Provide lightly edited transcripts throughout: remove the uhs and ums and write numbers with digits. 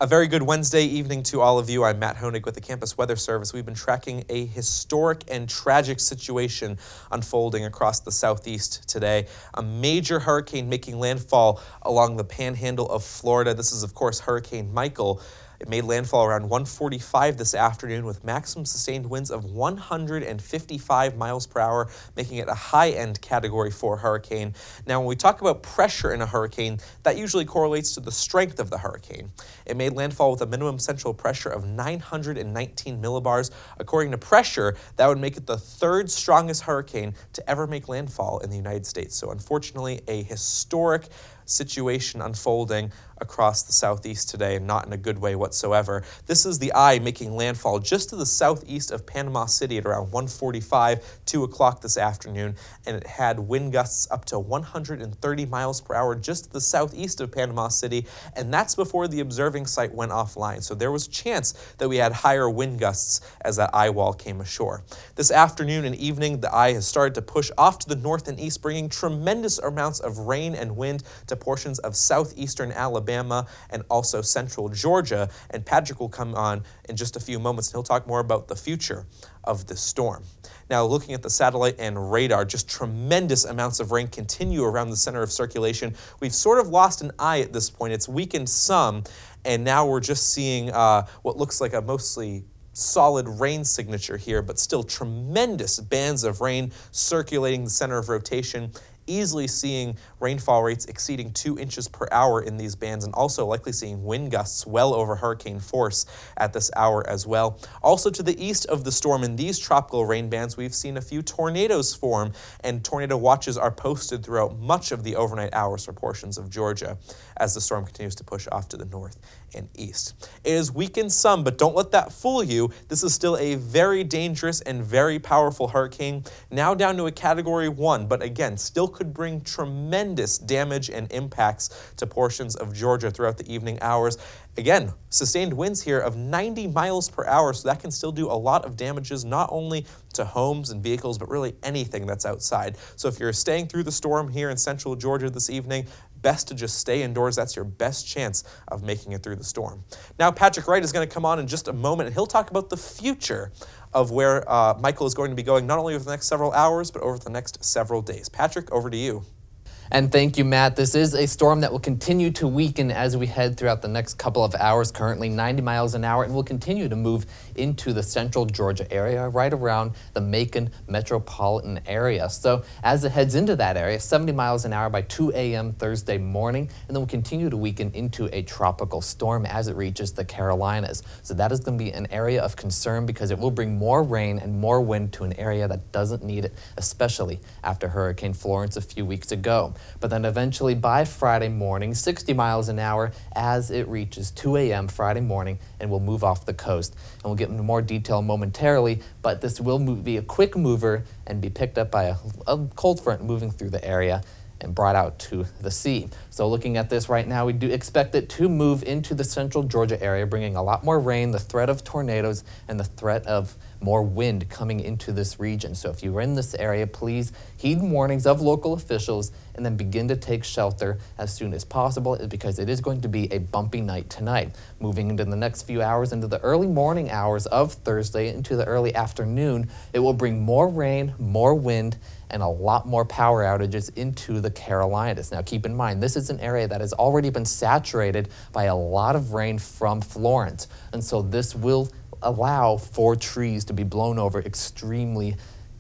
A very good Wednesday evening to all of you. I'm Matt Hoenig with the Campus Weather Service. We've been tracking a historic and tragic situation unfolding across the southeast today. A major hurricane making landfall along the panhandle of Florida. This is, of course, Hurricane Michael. It made landfall around 1:45 this afternoon with maximum sustained winds of 155 miles per hour, making it a high-end Category 4 hurricane. Now, when we talk about pressure in a hurricane, that usually correlates to the strength of the hurricane. It made landfall with a minimum central pressure of 919 millibars. According to Pressure, that would make it the third strongest hurricane to ever make landfall in the United States. So unfortunately, a historic situation unfolding across the southeast today, and not in a good way whatsoever. This is the eye making landfall just to the southeast of Panama City at around 1:45, 2 o'clock this afternoon, and it had wind gusts up to 130 miles per hour just to the southeast of Panama City, and that's before the observing site went offline. So there was a chance that we had higher wind gusts as that eye wall came ashore. This afternoon and evening, the eye has started to push off to the north and east, bringing tremendous amounts of rain and wind to portions of southeastern Alabama and also central Georgia. And Patrick will come on in just a few moments, and he'll talk more about the future of the storm. Now, looking at the satellite and radar, just tremendous amounts of rain continue around the center of circulation. We've sort of lost an eye at this point. It's weakened some, and now we're just seeing what looks like a mostly solid rain signature here, but still tremendous bands of rain circulating the center of rotation, easily seeing rainfall rates exceeding 2 inches per hour in these bands, and also likely seeing wind gusts well over hurricane force at this hour as well. Also to the east of the storm in these tropical rain bands, we've seen a few tornadoes form, and tornado watches are posted throughout much of the overnight hours for portions of Georgia as the storm continues to push off to the north and east. It is weakened some, but don't let that fool you. This is still a very dangerous and very powerful hurricane, now down to a Category 1, but again, still could bring tremendous damage and impacts to portions of Georgia throughout the evening hours. Again, sustained winds here of 90 miles per hour, so that can still do a lot of damages, not only to homes and vehicles, but really anything that's outside. So if you're staying through the storm here in central Georgia this evening, best to just stay indoors. That's your best chance of making it through the storm. Now, Patrick Wright is going to come on in just a moment, and he'll talk about the future of where Michael is going to be going, not only over the next several hours, but over the next several days. Patrick, over to you. And thank you, Matt. This is a storm that will continue to weaken as we head throughout the next couple of hours, currently 90 miles an hour, and will continue to move into the central Georgia area, right around the Macon metropolitan area. So as it heads into that area, 70 miles an hour by 2 a.m. Thursday morning, and then will continue to weaken into a tropical storm as it reaches the Carolinas. So that is going to be an area of concern because it will bring more rain and more wind to an area that doesn't need it, especially after Hurricane Florence a few weeks ago. But then eventually by Friday morning, 60 miles an hour as it reaches 2 a.m. Friday morning, and will move off the coast. And we'll get into more detail momentarily, but this will be a quick mover and be picked up by a cold front moving through the area and brought out to the sea. So looking at this right now, we do expect it to move into the central Georgia area, bringing a lot more rain, the threat of tornadoes, and the threat of more wind coming into this region. So if you're in this area, please heed warnings of local officials and then begin to take shelter as soon as possible, because it is going to be a bumpy night tonight. Moving into the next few hours, into the early morning hours of Thursday, into the early afternoon, it will bring more rain, more wind, and a lot more power outages into the Carolinas. Now keep in mind, this is an area that has already been saturated by a lot of rain from Florence, and so this will allow for trees to be blown over extremely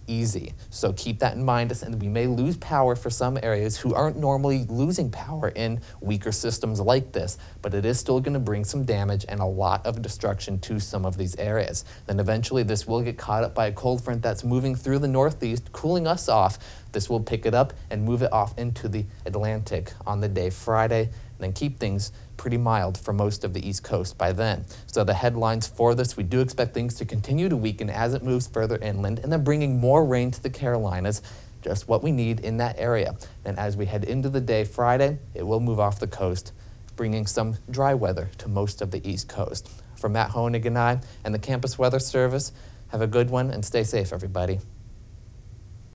easy. So keep that in mind, and we may lose power for some areas who aren't normally losing power in weaker systems like this, but it is still going to bring some damage and a lot of destruction to some of these areas. Then eventually this will get caught up by a cold front that's moving through the northeast, cooling us off. This will pick it up and move it off into the Atlantic on the day Friday, and then keep things pretty mild for most of the East Coast by then. So the headlines for this, we do expect things to continue to weaken as it moves further inland, and then bringing more rain to the Carolinas, just what we need in that area. And as we head into the day Friday, it will move off the coast, bringing some dry weather to most of the East Coast. For Matt Hoenig and I and the Campus Weather Service, have a good one and stay safe, everybody.